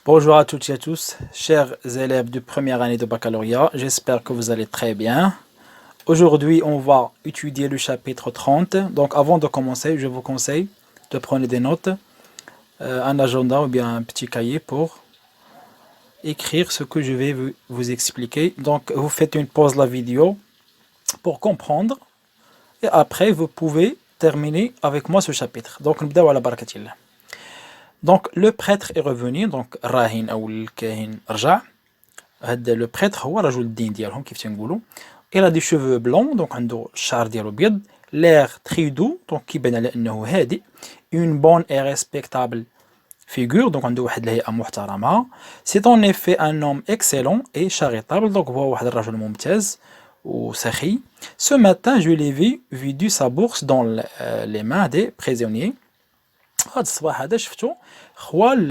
Bonjour à toutes et à tous, chers élèves de première année de baccalauréat, j'espère que vous allez très bien. Aujourd'hui, on va étudier le chapitre 30. Donc avant de commencer, je vous conseille de prendre des notes, un agenda ou bien un petit cahier pour écrire ce que je vais vous expliquer. Donc vous faites une pause de la vidéo pour comprendre et après vous pouvez terminer avec moi ce chapitre. Donc نبداو على بركة الله. Donc le prêtre est revenu, donc راهن أو الكاهن رجع. هذا لو بريتر هو رجل الدين ديالهم كيف تنقولوا. il a des cheveux blancs, donc عنده الشعر ديالو ابيض. l'air très doux, donc كيبان على انه هادئ. une bonne et respectable figure, donc عنده واحد الهيئة محترمة. c'est en effet un homme excellent et charitable, donc هو واحد الرجل ممتاز وسخي. ce matin je l'ai vu du sa bourse dans les mains des prisonniers. هذا الصباح هذا شفتو خوال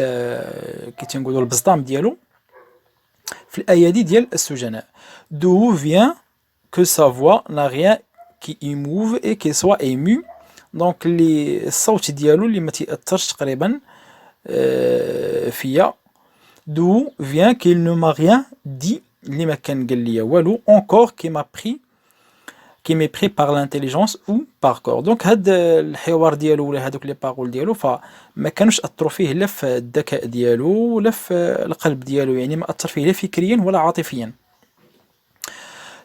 كي تنقولوا البزطام ديالو في الأيادي ديال السجناء. d'où vient que sa voix n'a rien qui émouve et qu'il soit ému. donc اللي الصوت ديالو اللي ما تيأثرش تقريبا فيا. d'où vient qu'il ne m'a rien dit اللي ما كان قال لي والو encore qui m'est pris par l'intelligence ou par corps. donc هاد الحوار ديالو ولا هادوك لي باغول ديالو فما كانوش اثروا فيه لا في الذكاء ديالو ولا في القلب ديالو، يعني ما اثر فيه لا فكريا ولا عاطفيا.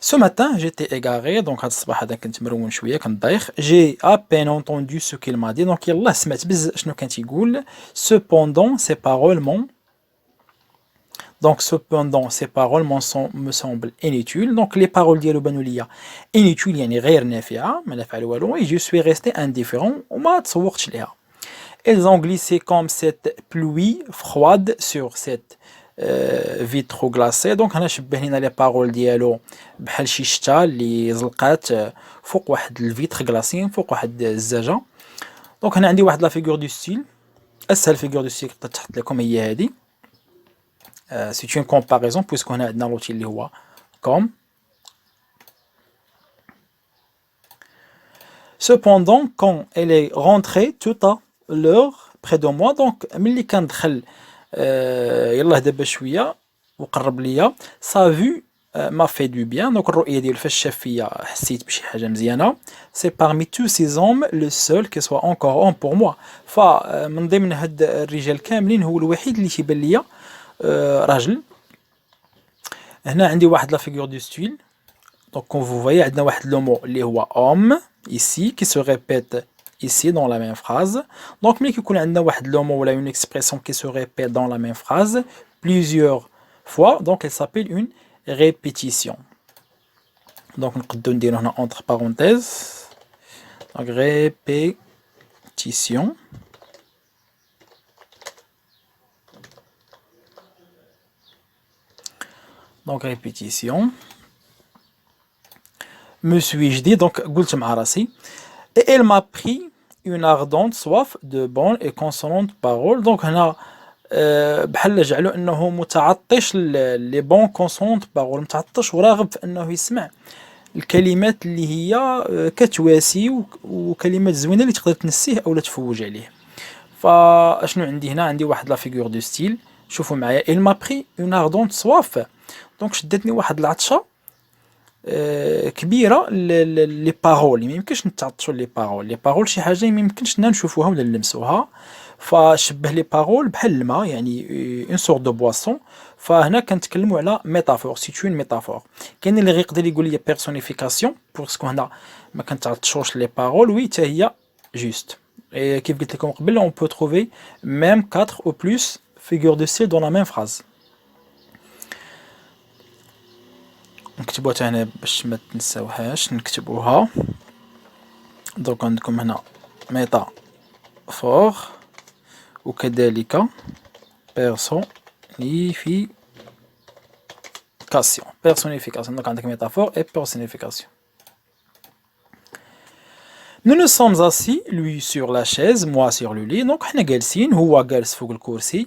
ce matin j'étais égaré, donc هاد الصباح هذا كنت مرون شويه كنت دايخ. j'ai à peine entendu ce qu'il m'a dit, donc يلاه سمعت بزاف شنو كان تيقول. cependant ces paroles me semblent inutiles. donc les paroles ديالو بانوا ليا inutiles يعني غير نافعه ما نفع والو. et je suis resté indifférent وما تسوقتش ليها. elles ont glissé comme cette pluie froide sur cette vitre glacée. donc هنا شبه لينا لي بارول ديالو بحال شي شتا اللي زلقات فوق واحد الفيتر غلاسين، فوق واحد الزجاجه. دونك هنا عندي واحد لا فيغور دو ستيل، اسهل فيغور دو ستيل قدرت تحط لكم هي هذه. c'est une comparaison puisque هنا عندنا لوتي اللي هو comme. cependant quand elle est rentrée tout à l'heure près de moi, donc ملي كان دخل يلاه دابا شويه وقرب ليا. sa vue m'a fait du bien, donc الرؤيه ديالو فاش شاف فيا حسيت بشي حاجه مزيانه. c'est parmi tous ces hommes le seul qui soit encore homme pour moi. فمن ضمن هاد الرجال كاملين هو الوحيد اللي تيبان ليا راجل. هنا عندي واحد لا فيغور دو ستيل، donc comme vous voyez عندنا واحد لو مو اللي هو homme ici qui se répète ici dans la même phrase. donc ملي كيكون عندنا واحد لو مو ولا une expression qui se répète dans la même phrase plusieurs fois, donc elle s'appelle une répétition. donc نقدروا نديرو هنا entre parenthèses donc répétition. donc répétition. me suis-je dit, donc قلت مع راسي. et elle m'a pris une ardente soif de bonnes et consonantes paroles. donc هنا بحال جعلوا انه متعطش لي بون كونسونط باغول، متعطش وراغب في انه يسمع الكلمات اللي هي كتواسي وكلمات زوينه اللي تقدر تنسيه او تفوج عليه. فاشنو عندي هنا؟ عندي واحد لا فيغور دو ستيل، شوفوا معايا. il m'a pris une ardente soif، دونك شدتني واحد العطشه كبيره لي باغول. ما يمكنش نتعطشوا لي باغول شي حاجه ما يمكنش نشوفوها ولا نلمسوها. فشبه لي باغول بحال الماء، يعني اون سورت دو بواسون. فهنا كنتكلموا على ميتافور، سي اون ميتافور. كاين اللي غيقدر يقول لي بيرسونيفيكاسيون باسكو هنا ما كنتعطشوش لي باغول، وي حتى هي جوست. كيف قلت لكم قبل اون بو تروفي ميم 4 او بلوس فيغور دو ستيل دون لا ميم فراز. نكتبوها حتى هنا باش ما تنساوهاش نكتبوها. دونك عندكم هنا ميتافور وكذلك personnification. donc عندك métaphore et personnification. nous nous sommes assis, lui sur la chaise, moi sur le lit. donc حنا جالسين، هو جالس فوق الكرسي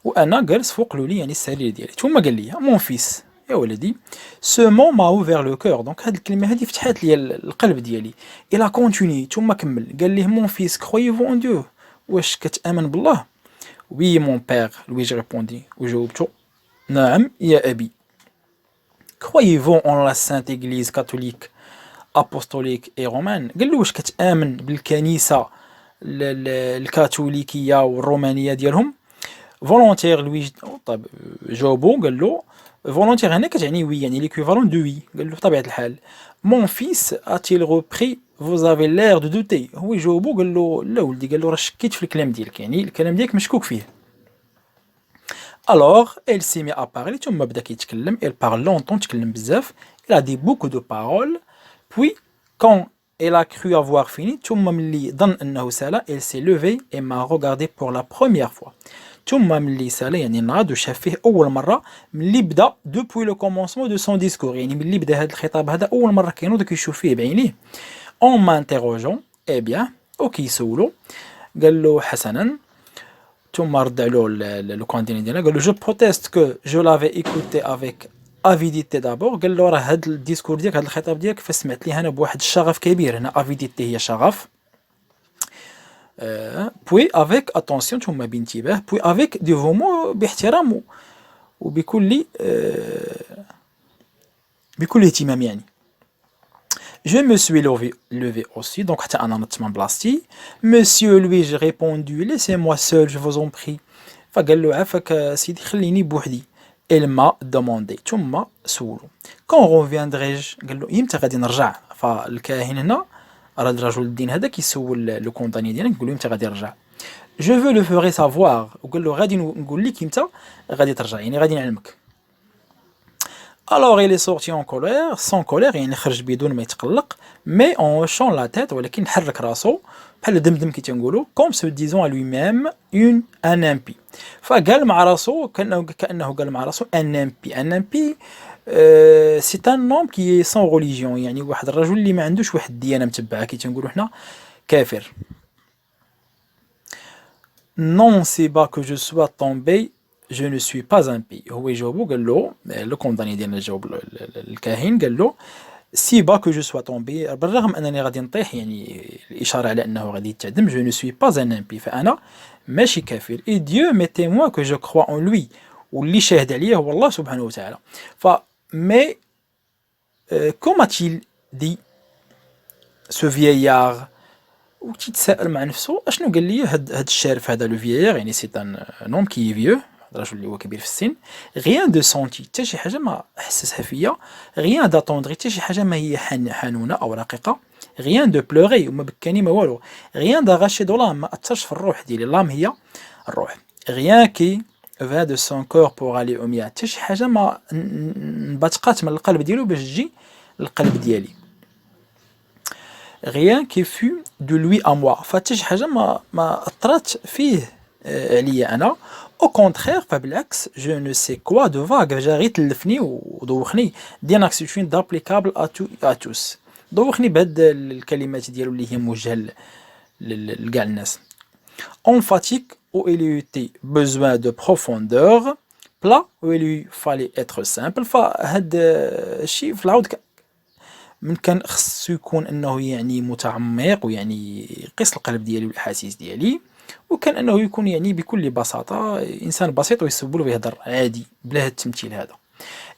وانا جالس فوق لو لي يعني السرير ديالي. ثم قال لي mon fils يا ولدي. ce mot m'a ouvert le cœur، donc هاد الكلمه هذه فتحات لي القلب ديالي. il a continué ثم كمل قال ليه mon fils croyez-vous en Dieu، واش كتامن بالله؟ Oui, mon père, lui j'ai répondu. وجاوبته نعم يا أبي. Croyez-vous en la Sainte Église catholique, apostolique et romaine؟ قال له واش كتآمن بالكنيسة الكاثوليكية والرومانية ديالهم؟ فولونتير لوي طب جاوبو قال له فولونتير هنا كتعني وي يعني ليكويفالون دو وي. قال له بطبيعة الحال مون فيس اتيل repris vous avez l'air de douter. هو يجاوبو قال له لا ولدي، قال له راه شكيت في الكلام ديالك، يعني الكلام ديالك مشكوك فيه. Alors elle s'est mise à parler ثم بدا كيتكلم. Elle parle longtemps، تكلم بزاف. Elle a dit beaucoup de paroles. Puis quand elle a cru avoir fini ثم ملي ظن انه سالا elle s'est levée et m'a regardé pour la première fois. ثم ملي سالا يعني ناض وشاف فيه اول مره ملي بدا depuis le commencement de son discours، يعني ملي بدا هذا الخطاب هذا اول مره كينوض كيشوف فيه بعينيه. En m'interrogeant eh bien وكيسولو قال له حسنا. ثم رد عليه لو كانديدات ديالنا قال له جو بروتيست كو جو لافي ايكوتي افيك افيديتي دابور. قال له راه هذا الديسكور ديالك، هذا الخطاب ديالك فسمعت ليه انا بواحد الشغف كبير. هنا افيديتي هي شغف. بوي افيك اتونسيون ثم بانتباه. بوي افيك ديفومو باحترام وبكل بكل اهتمام يعني. Je me suis levé aussi, donc حتى أنا نضت من بلاصتي. Monsieur lui j'ai répondu laissez-moi seul je vous en prie. فقال له عافاك سيدي خليني بوحدي. Elle m'a demandé ثم سولو quand reviendrai-je. قال له يمتى غادي نرجع؟ فالكاهن هنا راه الرجل الدين هذا كيسول لو كونداني ديالك يقول له يمتى غادي نرجع. Je veux le ferai savoir. وقال له غادي نقول لك يمتى غادي ترجع، يعني غادي نعلمك. Alors il est sorti en colère, sans colère يعني خرج بدون ما يتقلق، mais en hochant la tête ولكن حرك راسو بحال دمدم كي تنقولوا comme se disant à lui-même un impie. فقال مع راسو كأنه قال مع راسو un impie. C'est un homme qui est sans religion، يعني واحد الرجل اللي ما عندوش واحد الديانة متبعة كي تنقولوا حنا كافر. Non c'est pas que je sois tombé je ne suis pas impie. هو يجاوبو قال له لو كونداني ديالنا جاوب الكاهن قال له سي با كو جو سوا تومبي، بالرغم انني غادي نطيح، يعني الاشاره على انه غادي يتعدم. جو نو سوي با ان امبي، فانا ماشي كافر. اي ديو مي تيموان كو جو كخوا اون لوي، واللي شاهد عليه هو الله سبحانه وتعالى. ف مي كوم اتيل دي سو فييار، وتيتساءل مع نفسه اشنو قال لي هاد الشارف هذا لو فييار، يعني سي ان نوم كي فيو، الرجل اللي هو كبير في السن. غيان دو سونتي، حتى شي حاجه ما حسسها فيا. غيان داتوندري، حتى شي حاجه ما هي حنونه او رقيقه. غيان دو بلوغي، وما بكاني ما والو. غيان داغاشي دو لام، ما اثرش في الروح ديالي. لام هي الروح. غيان كي فا دو سون كور بور الي اوميا، حتى شي حاجه ما نباتقات من القلب ديالو باش تجي للقلب ديالي. غيان كي فو دو لوي ا موا، فحتى شي حاجه ما اثرت فيه عليا انا. او كونترير، فبالعكس جو نو سي كوا دو فاغ، جا غير تلفني ودوخني ديال اكسيون دابليكابل ا توس. دوخني بهاد الكلمات ديالو اللي هي موجهه لكاع الناس. emphatique où il y était besoin de profondeur, plat où il lui fallait être simple. فهاد الشيء في العود من كان خصو يكون انه يعني متعمق ويعني يقيس القلب ديالي والاحاسيس ديالي، وكان انه يكون يعني بكل بساطه انسان بسيط ويسبل ويهضر عادي بلا هاد التمثيل هذا.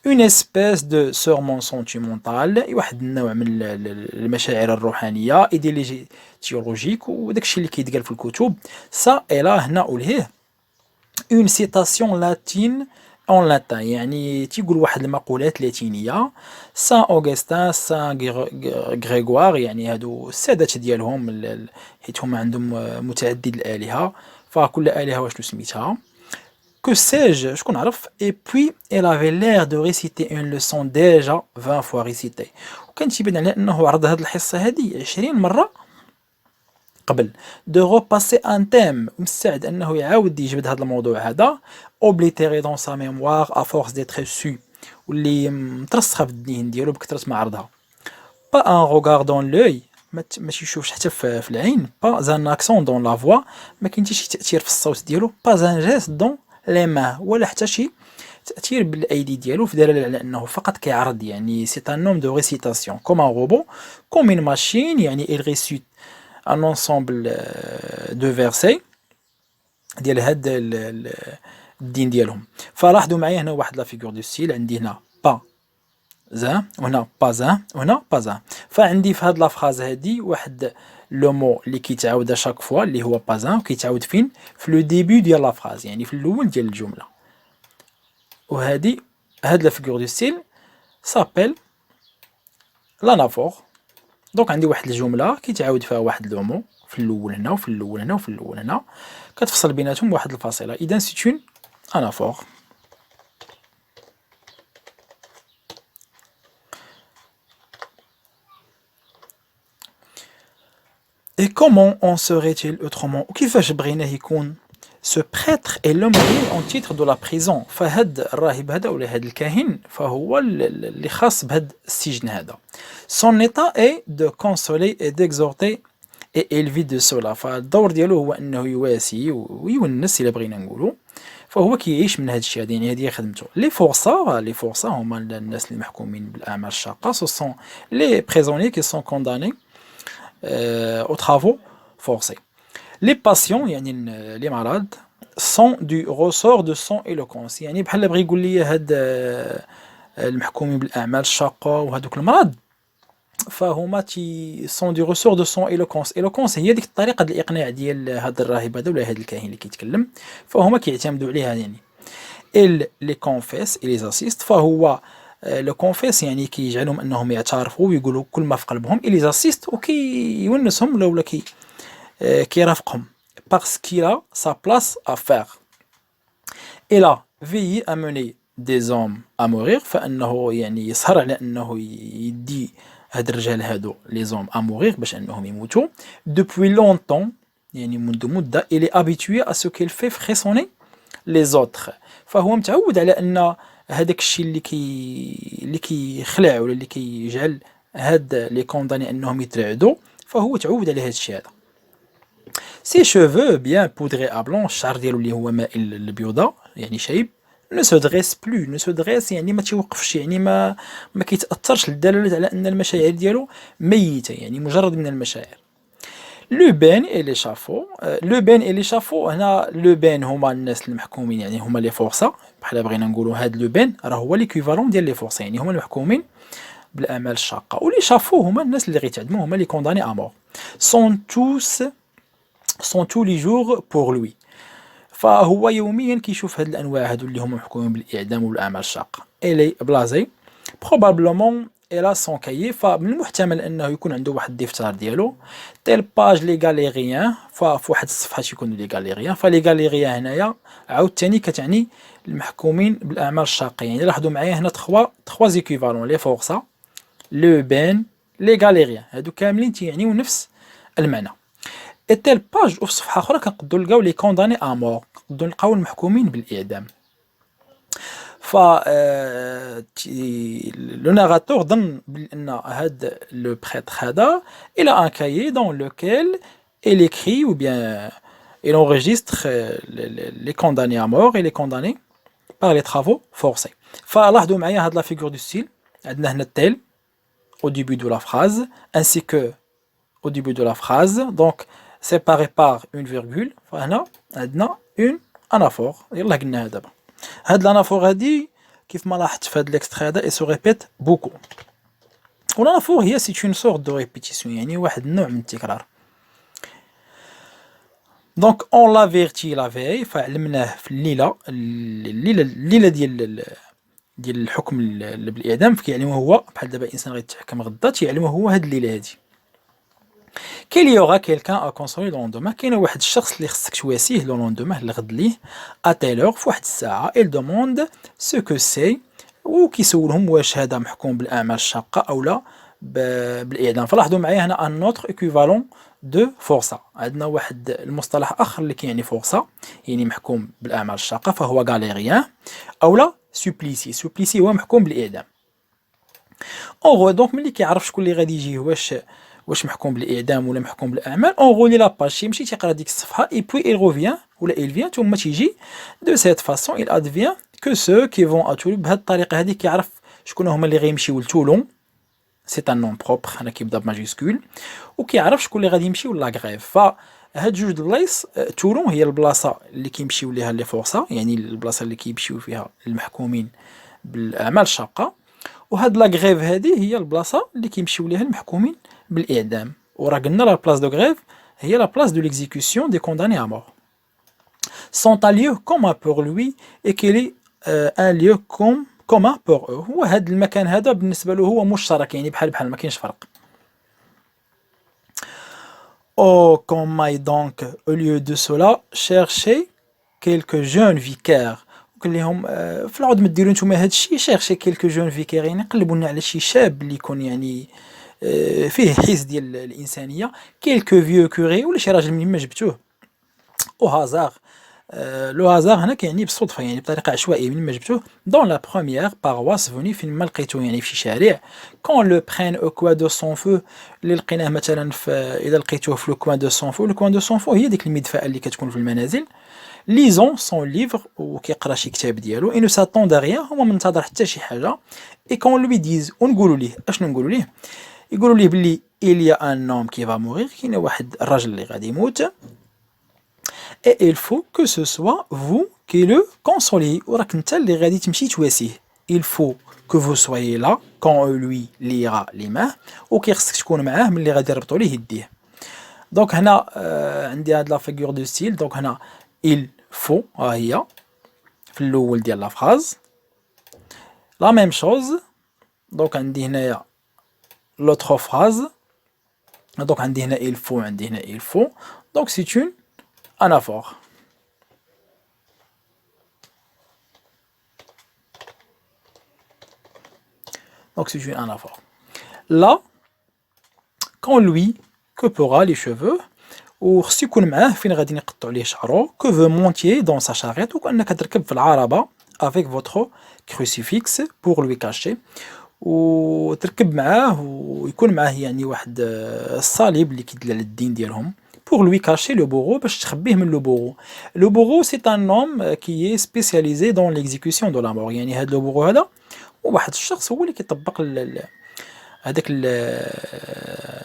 اون اسبيس دو سورمون سونتيمونتال، واحد النوع من المشاعر الروحانيه ايديولوجيك، وداك الشيء اللي كيتقال في الكتب. سا الا هنا ولهيه اون سيتاسيون لاتين اون لاتان، يعني تيقول واحد المقولات لاتينيه. سان اوغسطين، سان غريغوار، يعني هادو السادات ديالهم حيت هما عندهم متعدد الالهه، فكل الهه واش سميتها que sais-je شكون عرف. et puis elle avait l'air de réciter une leçon déjà 20 fois récitée، وكان تيبان على انه عرض هاد الحصه هادي 20 مره قبل. دو repasser un thème، ومستعد انه يعاود يجبد هذا الموضوع هذا. oblitéré dans sa mémoire à force d'être su، واللي مترسخه في الذهن ديالو بكثره ما عرضها. pas un regard dans l'œil، ما تيشوفش حتى في العين. pas un accent dans la voix، ما كاين حتى شي تاثير في الصوت ديالو. pas un geste dans les mains، ولا حتى شي تاثير بالايدي ديالو في دلاله على انه فقط كيعرض. يعني سي ان نوم دو ريسيتاسيون كوم ان روبو كوم une ماشين، يعني il récite un ensemble de versets ديال هاد الدين ديالهم. فلاحظوا معايا هنا واحد لا فيغور دو ستيل، عندي هنا با زان وهنا با زان وهنا با زان. فعندي في هاد لا فراز هادي واحد لو مو اللي كيتعاود اشاك فوا اللي هو با زان، وكيتعاود فين؟ في لو ديبي ديال لا فراز، يعني في الاول ديال الجمله. وهادي هاد لا فيغور دو ستيل سابيل لانافور. دونك عندي واحد الجمله كيتعاود فيها واحد لو مو في الاول هنا وفي الاول هنا وفي الاول هنا، كتفصل بيناتهم واحد الفاصله، اذا سي اون انافور. Et comment en serait-il autrement? وكيفاش بغيناه يكون؟ Ce prêtre est l'homme lié en titre de la prison. فهاد الراهب هذا ولا هاد الكاهن فهو اللي خاص بهاد السجن هذا. Son état est de consoler et d'exhorter et élever de cela. فالدور ديالو هو انه يواسي ويونس الا بغينا نقولوا. فهو كيعيش من هاد الشيء هذا، يعني هذه خدمته. لي فورسا هما الناس اللي محكومين بالاعمال الشاقه. Ce sont les prisonniers qui sont condamnés aux travaux forcés. Les patients يعني les malades sont du ressort de son éloquence. يعني بحال بغى يقول لي هاد المحكومين بالاعمال الشاقه وهذوك المرض فهما سون دو ريسور دو سون ايلوكونس هي ديك الطريقه ديال الاقناع ديال هذا الراهب هذا ولا هذا الكاهن اللي كيتكلم، فهما كيعتمدوا عليها. يعني ال لي كونفيس اي لي اسيست، فهو لو كونفيس يعني كيجعلهم انهم يعترفوا ويقولوا كل ما في قلبهم، اي لي اسيست وكيونسهم ولا كيرافقهم parce qu'il a sa place à faire. Il a veillé à mener des hommes à mourir، فانه يعني يسهر على انه يدي هاد الرجال هادو لي زوم ا مورير باش انهم يموتوا. دوبوي لونطون يعني منذ مده il est habitué à ce qu'il fait frissonner les autres. فهو متعود على ان هذاك الشيء اللي كيخلع ولا اللي كيجعل هاد لي كونداني انهم يترعدوا، فهو تعود على هاد الشيء هذا. سي شوفو بيان بودري ا بلون، الشعر ديالو اللي هو مائل للبيضاء يعني شايب. نو سو دريس بلو، نو سو دريس يعني ما تيوقفش، يعني ما كيتاثرش للدلاله على ان المشاعر ديالو ميته، يعني مجرد من المشاعر. لو بان اي لي شافو، لو بان اي لي شافو هنا لو بان هما الناس المحكومين، يعني هما لي فورسا بحال بغينا نقولوا هاد لو بان راه هو ليكوفالون ديال لي فورسا، يعني هما المحكومين بالاعمال الشاقه. ولي شافو هما الناس اللي غيتعدموا، هما لي كونداني ا مور. sont tous les jours pour lui. فهو يوميا كيشوف هاد الانواع هادو اللي هما محكومين بالاعدام والاعمال الشاقه. الي بلازي بروبابلومون الى سون كايي، فمن المحتمل انه يكون عنده واحد الدفتر ديالو تيل باج لي غاليريان، ففي واحد الصفحه يكونوا لي غاليريان. فلي غاليريان هنايا عاوتاني كتعني المحكومين بالاعمال الشاقه. يعني لاحظوا معايا هنا تخوا زيكوفالون لي فورسا لو بان لي غاليريان، هادو كاملين تيعنيو نفس المعنى. تيل باج وفي صفحه اخرى كنقدروا نلقاو لي كونداني ا مور، نقدروا نلقاو المحكومين بالاعدام. ف لو ناراتور ظن بان هاد لو بريتر هذا الى ان كايي دون لوكيل il écrit ou bien il enregistre les condamnés à mort et les condamnés par les travaux forcés. فلاحظوا معايا هاد لا فيغور دو ستيل، عندنا هنا التيل au début de la phrase ainsi que au début de la phrase, donc séparé par une virgule. فهنا عندنا une anaphore. يلا قلناها دابا. هاد الانافور هادي كيف ما لاحظت في هاد ليكستري هذا سو ريبيت بوكو. والانافور هي سي اون سورت دو ريبيتيسيون، يعني واحد النوع من التكرار. دونك اون لافيرتي لا في، فعلمناه في الليله ديال الحكم بالاعدام، فكيعلمو هو بحال دابا انسان غيتحكم غدا تيعلمو هو هاد الليله هادي. كيل يوغا كيلكان ا كونسولي لو لوندوما، كاين واحد الشخص اللي خصك تواسيه لو لوندوما الغد ليه ا تيلور في واحد الساعه. il demande ce que c'est، وكيسولهم واش هذا محكوم بالاعمال الشاقه او لا بالاعدام. فلاحظوا معايا هنا ان اوتر ايكوفالون دو فورسا، عندنا واحد المصطلح اخر اللي كيعني فورسا يعني محكوم بالاعمال الشاقه، فهو غاليريان او لا سوبليسي هو محكوم بالاعدام. اون دونك ملي كيعرف شكون اللي غادي يجي واش محكوم بالاعدام ولا محكوم بالاعمال، اون غولي لا باج، يمشي تيقرا ديك الصفحه اي بوي il revient ولا il vient ثم تيجي دو سيت فاسون il advient que ceux qui vont à Toulon. بهذه الطريقه هذه كيعرف شكون هما اللي غيمشيو لتولون، سي ان نون بروبر هنا كيبدا بماجيسكول، وكيعرف شكون اللي غادي يمشيو لا غريف. ف هاد جوج البلايص تولون هي البلاصه اللي كيمشيو ليها لي فورسا، يعني البلاصه اللي كيمشيو فيها المحكومين بالاعمال الشاقه، وهاد لا غريف هادي هي البلاصه اللي كيمشيو ليها المحكومين بالاعدام. وراه قلنا لا بلاص دو غريف هي لا بلاص دو ليكزيكسيون دي كونداني ا مور. sont un lieu commun pour lui et qu'il est un lieu commun pour eux. هو هاد المكان هذا بالنسبه له هو مشترك، يعني بحال ما كاينش فرق. Oh, qu'on m'aille donc, au lieu de cela, chercher quelques jeunes vicaires. وقال لهم في العوض ما ديروا نتوما هاد الشيء، chercher quelques jeunes vicaires، يعني قلبوا لنا على شي شاب اللي يكون يعني فيه حس ديال الإنسانية. quelques vieux curés، ولا شي راجل منين ما جبتوه. au hasard. لو هازار هنا كيعني بالصدفة، يعني بطريقة عشوائية من ما جبتوه. dans la première paroisse venue فين ما لقيتوه يعني في شي شارع. quand le prenne au coin de son feu، اللي لقيناه مثلا إذا لقيتوه في لو coin de son feu. لو coin de son feu هي ديك المدفأة اللي كتكون في المنازل. lisons son livre، وكيقرا شي كتاب ديالو. il ne s'attend à rien، هو ما منتظر حتى شي حاجة. et qu'on lui dise، ونقولوا ليه اشنو نقولوا ليه؟ يقولوا ليه بلي il y a un homme qui va mourir، كاين واحد الرجل اللي غادي يموت. et il faut que ce soit vous qui le consoliez، وراك نتا اللي غادي تمشي تواسيه. il faut que vous soyez là quand lui lira les mains، وكيخصك تكون معاه ملي غادي يربطوا ليه يديه. دونك هنا عندي هاد لا فيغور دو ستيل. دونك هنا il faut ها هي في الاول ديال لا فراز لا ميم شوز. دونك عندي هنايا لوتر فراز. دونك عندي هنا il faut، عندي هنا il faut. دونك سي une anaphore. Donc c'est une anaphore. Là, quand lui coupera les cheveux، وخصو يكون معاه فين غادي نقطعوا ليه شعرو. que veut monter dans sa charrette، وكأنك تركب في العربة avec votre crucifix pour lui cacher، وتركب معاه ويكون معاه يعني واحد الصليب اللي كيدل على الدين ديالهم. pour lui cacher le bourreau، باش تخبيه من le bourreau. le bourreau c'est un homme qui est spécialisé dans l'exécution de la mort، يعني هاد le bourreau هذا واحد الشخص هو اللي كيطبق هذاك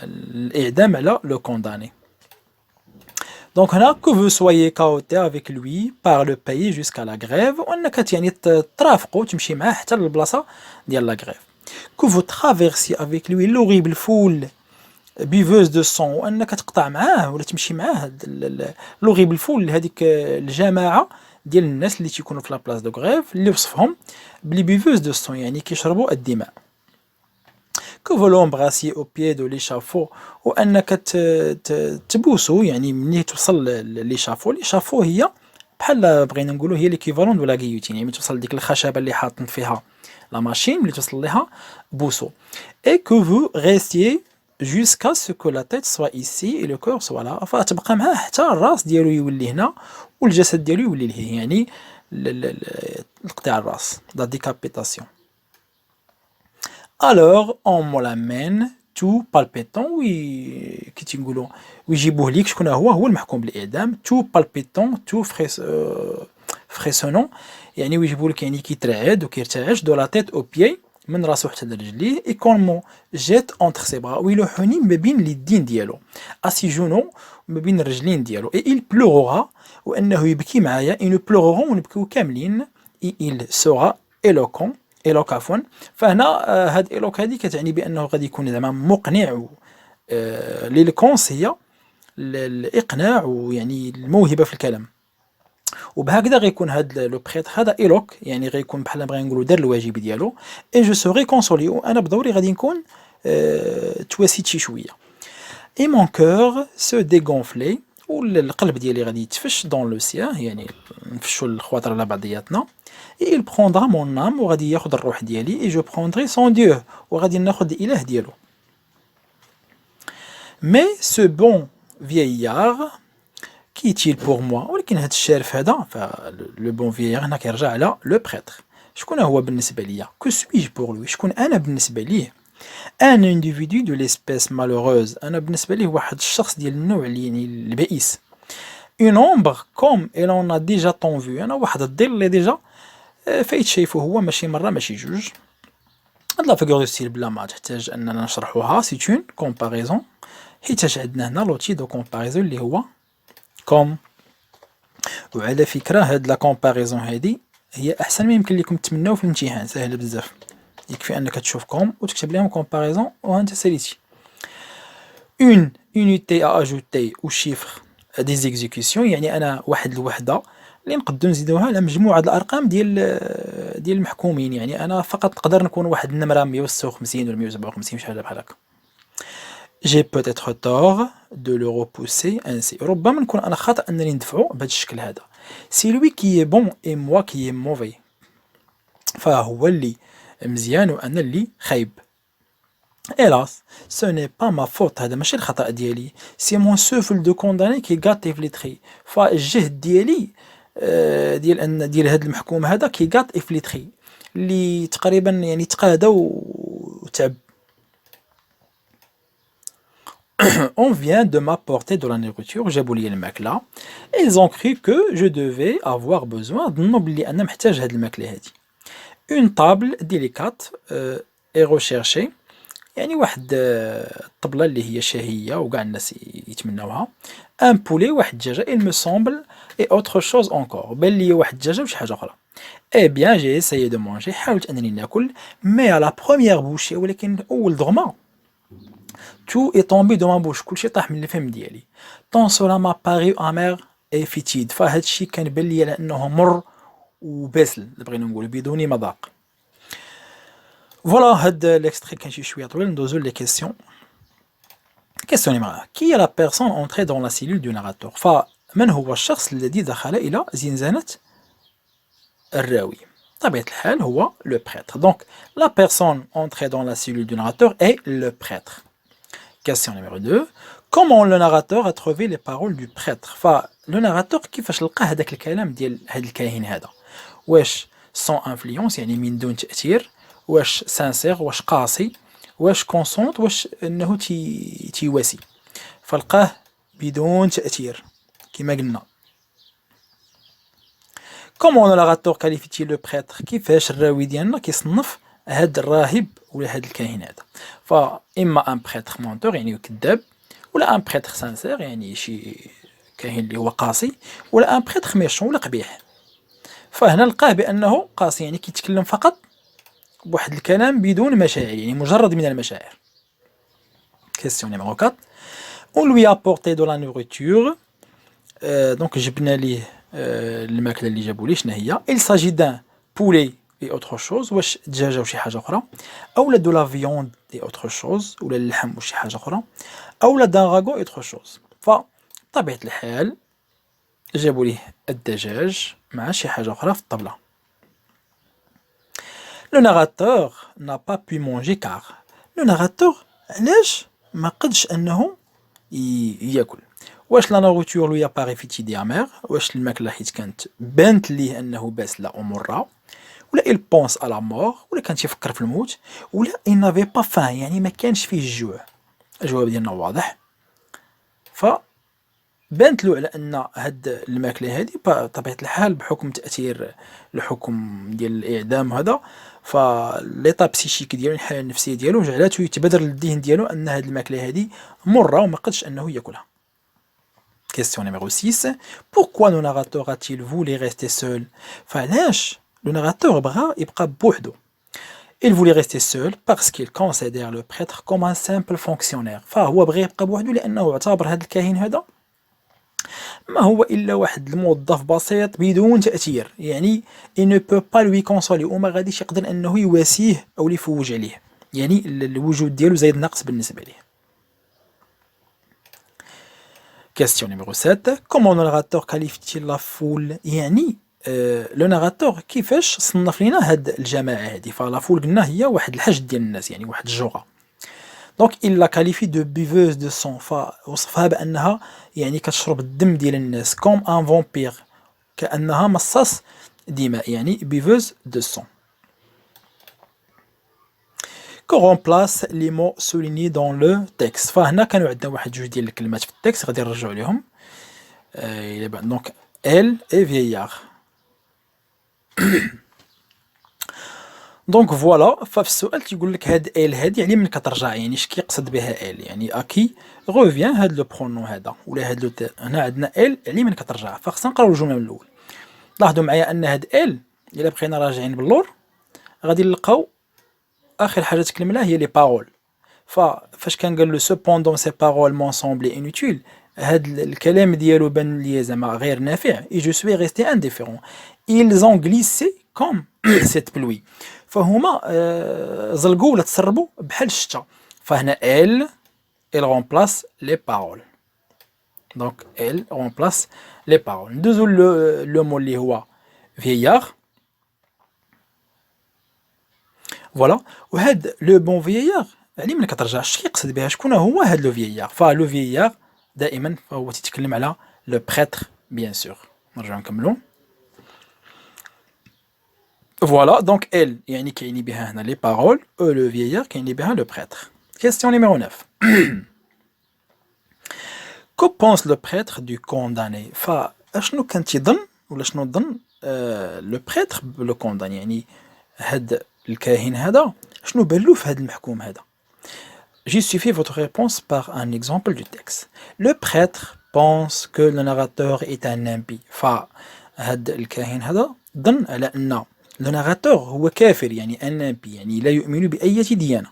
الإعدام على le condamné. donc هنا que vous soyez cahoté avec lui par le pays jusqu'à la grève، وأنك يعني ترافقوا تمشي معاه حتى للبلاصة ديال لا grève. que vous traversiez avec lui l'horrible foule بيفوز دو سون، وانك تقطع معاه ولا تمشي معاه لوغيبل فول، هذيك الجماعه ديال الناس اللي تيكونوا في لا بلاص دو غريف اللي وصفهم بلي بيفوز دو سون، يعني كيشربوا الدماء. كو فولومبراسي او بيي دو ليشافو، وانك تبوسو يعني ملي توصل ليشافو. ليشافو هي بحال بغينا نقولوا هي ليكيفالون دو لا غيوتين، يعني توصل ديك الخشبه اللي حاطين فيها لا ماشين اللي توصل ليها بوسو. اي كو فو ريستيي jusqu'à ce que la tête soit ici et le corps soit là، فتبقى معاه حتى الراس ديالو يولي هنا والجسد ديالو يولي لهيه، يعني القطاع الراس la décapitation. alors on me l'amène tout palpitant، كي تنقولوا ويجيبوه ليك شكون هو المحكوم بالاعدام. tout palpitant tout frissonnant، يعني ويجيبوا لك يعني كيترعد وكيرتعش دو لا تيت او بيي، من راسو حتى لرجليه. اي كون مو جيت اونتر سي برا، ويلوحوني ما بين اليدين ديالو. اسي جونو ما بين الرجلين ديالو. اي il pleurera، وانه يبكي معايا. اي نو بلورون، ونبكيو كاملين. اي il sera éloquent، éloque عفوا. فهنا هاد éloque هادي كتعني بانه غادي يكون زعما مقنع. ليلكونس هي الاقناع ويعني الموهبه في الكلام. وبهكذا غيكون هاد لو بريتر هذا ايلوك، يعني غيكون بحال بغينا نقولوا دار الواجب ديالو. اي جو سوري كونسولي، وانا بدوري غادي نكون تواسيت شي شويه. اي مون كور سو ديغونفلي، والقلب ديالي غادي يتفش دون لو سيان، يعني نفشوا الخواطر على بعضياتنا. اي il prendra mon âme، وغادي ياخذ الروح ديالي. اي جو prendrai son dieu، وغادي ناخذ الاله ديالو. مي سو بون vieillard qui est-il pour moi؟ ولكن هذا الشارف هذا لو بون فيير هنا كيرجع على لو بريتر. شكون هو بالنسبه ليا؟ كو سويج بور لوي، شكون انا بالنسبه ليه؟ ان انديفيدو دو ليسبيس مالوروز، انا بالنسبه ليه واحد الشخص ديال النوع اللي يعني البئيس. اون اومبر كوم اي لون ا ديجا طون فيو، انا واحد الظل اللي ديجا فايت شايفو هو، ماشي مره ماشي جوج. هاد لا فيغور دو ستيل بلا ما تحتاج اننا نشرحوها، سي اون كومباريزون، حيت عندنا هنا لوتي دو كومباريزون اللي هو كوم. وعلى فكرة هاد لا كومباريزون هادي هي أحسن ما يمكن لكم تتمناو في الامتحان، ساهلة بزاف. يكفي أنك تشوف كوم وتكتب لهم كومباريزون وهانت ساليتي. Une unité à ajouter au chiffre des exécutions، يعني أنا واحد الوحدة اللي نقدو نزيدوها على مجموعة الأرقام ديال المحكومين، يعني أنا فقط نقدر نكون واحد النمرة 156 ولا 157 شي حاجة بحال هكا. J'ai peut-être tort de le repousser ainsi. ربما نكون أنا خاطئ أنني ندفعو بهذا الشكل هذا. C'est lui qui est bon et moi qui est mauvais. فهو اللي مزيان وأنا اللي خايب. Hélas, ce n'est pas ma faute، هذا ماشي الخطأ ديالي. C'est mon souffle de condamné qui gâte et flétrit. فالجهد ديالي ديال هذا المحكوم هذا كي gâte et flétrit، اللي تقريبا يعني تقادى وتعب. On vient de m'apporter de la nourriture، جابوا لي الماكلة. Ils ont cru que je devais avoir besoin، ظنوا بلي أنا محتاج هاد الماكلة هادي. Une table délicate est recherchée، يعني واحد الطبلة اللي هي شهية وكاع الناس يتمناوها. Un poulet، واحد الدجاجة. Il me semble et autre chose encore، بان لي واحد الدجاجة وشي حاجة أخرى. Eh bien j'ai essayé de manger، حاولت أنني ناكل. Mais à la première bouchée، ولكن أول ضغمة tout est tombé de ma bouche، كلشي طاح من الفم ديالي. Tant cela m'a paru amer et fétide، فهاد الشي كان بان لي على أنه مر وباسل، بغينا نقولو بدون مذاق. فوالا هاد l'extrait كان شي شوية طويل، ندوزو لي كيسيون. كيسيون نمرة: Qui est la personne entrée dans la cellule du narrateur؟ فمن هو الشخص الذي دخل إلى زنزانة الراوي؟ طبيعة الحال هو le prêtre. Donc la personne entrée dans la cellule du narrateur est le prêtre. Question numéro 2: Comment le narrateur a trouvé les paroles du prêtre؟ فلو ناراتور كيفاش لقى هذاك الكلام ديال هاد الكاهن هذا؟ واش sans influence، يعني من دون تأثير؟ واش سانسير، واش قاسي؟ واش كونسونت، واش انه تيواسي؟ فلقاه بدون تأثير كما قلنا. كومون ناراتور كاليفيتي لو بريتر؟ كيفاش الراوي ديالنا كيصنف هاد الراهب ولا هاد الكاهن هذا؟ فاما ان بريتر مونتور يعني كذاب، ولا ان بريتر سانسير يعني شي كاهن اللي هو قاسي، ولا ان بريتر ميشون ولا قبيح. فهنا لقاه بانه قاسي، يعني كيتكلم فقط بواحد الكلام بدون مشاعر، يعني مجرد من المشاعر. Question numéro 4: On lui a apporté de la nourriture. Donc جبنا ليه الماكلة اللي جابوا ليه شنو هي؟ Il s'agit d'un poulet et autre chose، واش دجاجة وشي حاجة أخرى، أولا de la viande et autre chose، ولا اللحم وشي حاجة أخرى، أولا d'un ragoût et autre chose. فطبيعة الحال جابوا ليه الدجاج مع شي حاجة أخرى في الطبلة. Le narrateur n'a pas pu manger car. Le narrateur علاش ما قدش أنه ياكل؟ واش لا نوغوتور لو ياباري فيتيدي امير، واش الماكلة حيت كانت بانت ليه أنه باسلة ومرة، ولا il pense à la mort، ولا كان تيفكر في الموت، ولا il n'avait pas faim يعني ما كانش فيه الجوع. الجواب ديالنا واضح. بانت له على ان هاد الماكله هذه بطبيعه الحال بحكم تاثير الحكم ديال الاعدام هذا، فليطا بسيشيك ديالو الحاله النفسيه ديالو جعلته يتبادر للذهن ديالو ان هاد الماكله هذه مره وما قدش انه ياكلها. Question numéro 6: Pourquoi le narrateur a-t-il voulu rester seul؟ فعلاش le narrateur بغا يبقى بوحدو؟ Il voulait rester seul parce qu'il considère le prêtre comme un simple fonctionnaire. فهو بغى يبقى بوحدو لانه اعتبر هاد الكاهن هذا ما هو إلا واحد الموظف بسيط بدون تأثير، يعني il ne peut pas lui consoler، وما غاديش يقدر أنه يواسيه أو يفوج عليه، يعني الوجود ديالو زايد ناقص بالنسبة ليه. Question numéro 7: Comment le narrateur qualifie la foule؟ يعني لو ناراتور كيفاش صنف لينا هاد الجماعة هادي؟ فلا فول قلنا هي واحد الحشد ديال الناس، يعني واحد الجوغة. دونك il la qualifie de buveuse de sang، فوصفها بأنها يعني كتشرب الدم ديال الناس، comme un vampire، كأنها مصاص دماء، يعني buveuse de sang. qu'on remplace les mots soulignés dans le texte. فهنا كانوا عندنا واحد جوج ديال الكلمات في التكست غادي نرجعوا ليهم. دونك elle est vieillard. دونك فوالا. ففي السؤال تيقول لك هاد ال هادي علي من كترجع، يعني اش كيقصد بها ال، يعني اكي غوفيان هاد لو برونون هذا ولا هاد لو هنا عندنا ال علي من كترجع. فخصنا نقراو الجمله من الاول. لاحظوا معايا ان هاد ال الا بقينا راجعين باللور غادي نلقاو اخر حاجه تكلمنا هي لي بارول. فاش كان قال له سوبوندون سي بارول مون سومبلي انوتيل، هاد الكلام ديالو بان ليا زعما غير نافع. اي جو سوي ريستي انديفيرون ils ont glissé comme cette pluie. فهما زلقوا ولا تسربوا بحال الشتا. فهنا elle remplace les paroles. donc elle remplace les paroles. ندوزو لو مو اللي هو vieillard. فوالا. وهاد لو بون فييار علي من كترجع اش كيقصد بها، شكون هو هاد لو فييار؟ فلو فييار دائما فهو تيتكلم على لو بريتر بيان سور. نرجعو نكملو. فوالا. دونك ال يعني كيعني بها هنا لي بارول، او لو فييار كيعني بها لو بريتر. كيستيون نيميرو 9. كو بونس لو بريتر دو كونداني؟ فاشنو كان تيظن ولا شنو ظن لو بريتر لو كونداني، يعني هاد الكاهن هذا شنو بالو في هاد المحكوم هذا؟ Justifie votre réponse par un exemple du texte. Le prêtre pense que le narrateur est un impie. فهاد الكاهن هذا ظن على أن le narrateur هو كافر، يعني un impie، يعني لا يؤمن بأي ديانة.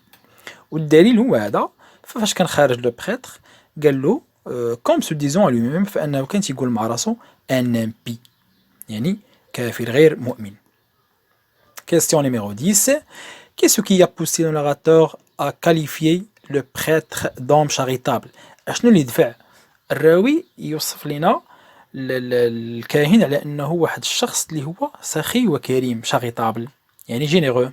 والدليل هو هذا. فاش كان خارج لو بريتر قال له comme se disant à lui-même، فأنه كان تيقول مع راسو un impie، يعني كافر غير مؤمن. Question numéro 10. Qu'est-ce qui a poussé le narrateur à qualifier le prêtre d'homme charitable؟ اشنو اللي دفع الراوي يوصف لنا الكاهن على انه واحد الشخص اللي هو سخي وكريم، charitable يعني généreux.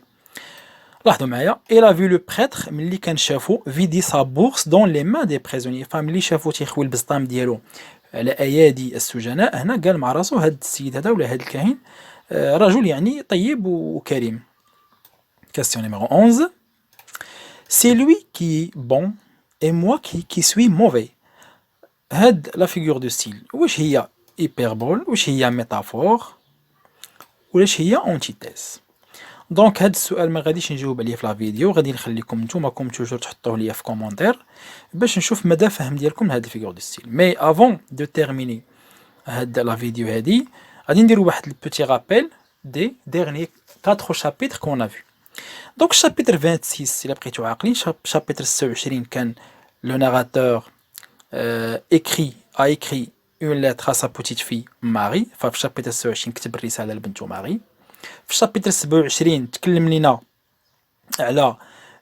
لاحظوا معايا. il a vu le prêtre ملي كان شافو vider sa bourse dans les mains des prisonniers. فملي شافو تيخوي البسطام ديالو على ايادي السجناء، هنا قال مع راسو هاد السيد هذا ولا هاد الكاهن رجل يعني طيب وكريم. Question numéro 11. C'est lui qui est bon et moi qui suis mauvais. هاد la figure de style واش هي hyperbole، واش هي métaphore، واش هي antithèse؟ دونك هاد السؤال ما غاديش نجاوب عليه في لا فيديو، غادي نخليكم نتوما كوم توجور تحطوه ليا في كومونتير باش نشوف مدى فهم ديالكم لهاد الفيغور دو ستيل. مي افون دو تيرميني هاد لا فيديو هادي غادي نديرو واحد البوتي رابيل دي ديرني 4 شابيتر كون ا فيو. دونك الشابيتر 26 الا بقيتو عاقلين، شابيتر 26 كان لو ناراتور écrit une lettre à sa petite fille ماري. ففي الشابيتر 26 كتب الرسالة لبنته ماري. في الشابيتر 27 تكلم لنا على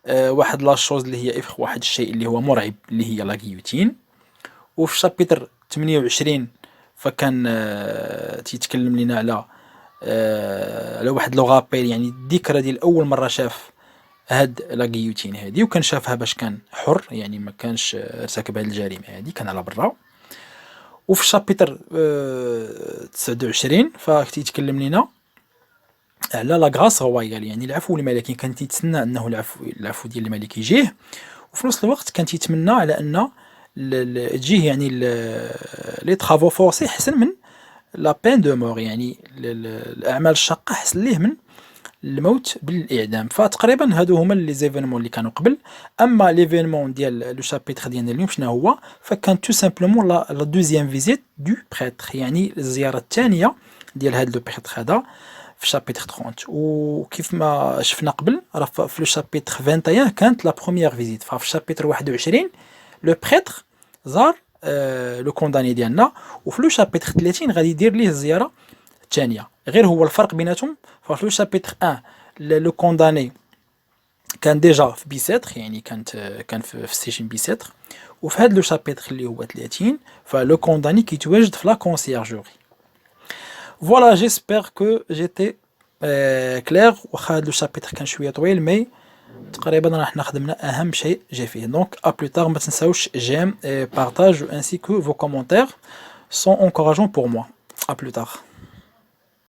واحد لا شوز اللي هي واحد الشيء اللي هو مرعب اللي هي لا غيوتين. وفي الشابيتر 28 فكان تيتكلم لنا على واحد لو غابيل، يعني الذكرى ديال اول مره شاف هاد لا غيوتين هادي، وكان شافها باش كان حر، يعني ما كانش ارتكب هاد الجريمه هادي، كان على برا. وفي الشابيتر 29 فتيتكلم لنا على لا غراس رويال، يعني العفو الملكي. كان تيتسنى انه العفو ديال الملك يجيه، وفي نفس الوقت كان تيتمنى على ان تجيه يعني لي طرافو فورسي احسن من لا بين دو مور، يعني الاعمال الشاقه احسن ليه من الموت بالاعدام. فتقريبا هادو هما لي زيفينمون اللي كانوا قبل. اما ليفينمون ديال لو شابيتر ديالنا اليوم شنو هو؟ فكان تو سامبلومون لا دوزيام فيزيت دو بريتر، يعني الزياره الثانيه ديال هاد لو بريتر هذا في شابيتر 30. وكيف ما شفنا قبل راه في لو شابيتر 21 كانت لا بروميير فيزيت. ففي شابيتر 21 لو بريتر زار لو كونداني ديالنا، وفي لو شابيتر 30 غادي يدير ليه الزياره الثانيه. غير هو الفرق بيناتهم ففي لو شابيتر 1 لو كونداني كان ديجا في بيسيتر، يعني كان في السجن بيسيتر. وفي هاد لو شابيتر اللي هو 30 فلو كونداني كيتواجد في لا كونسيرجوري. فوالا جيسبر كو جيتي كلير. واخا هاد لو شابيتر كان شويه طويل مي تقريبا راه حنا خدمنا اهم شيء جا فيه. دونك ا بلو تار. ما تنساوش جيم بارطاج ainsi que vos commentaires sont encourageants pour moi. À plus tard.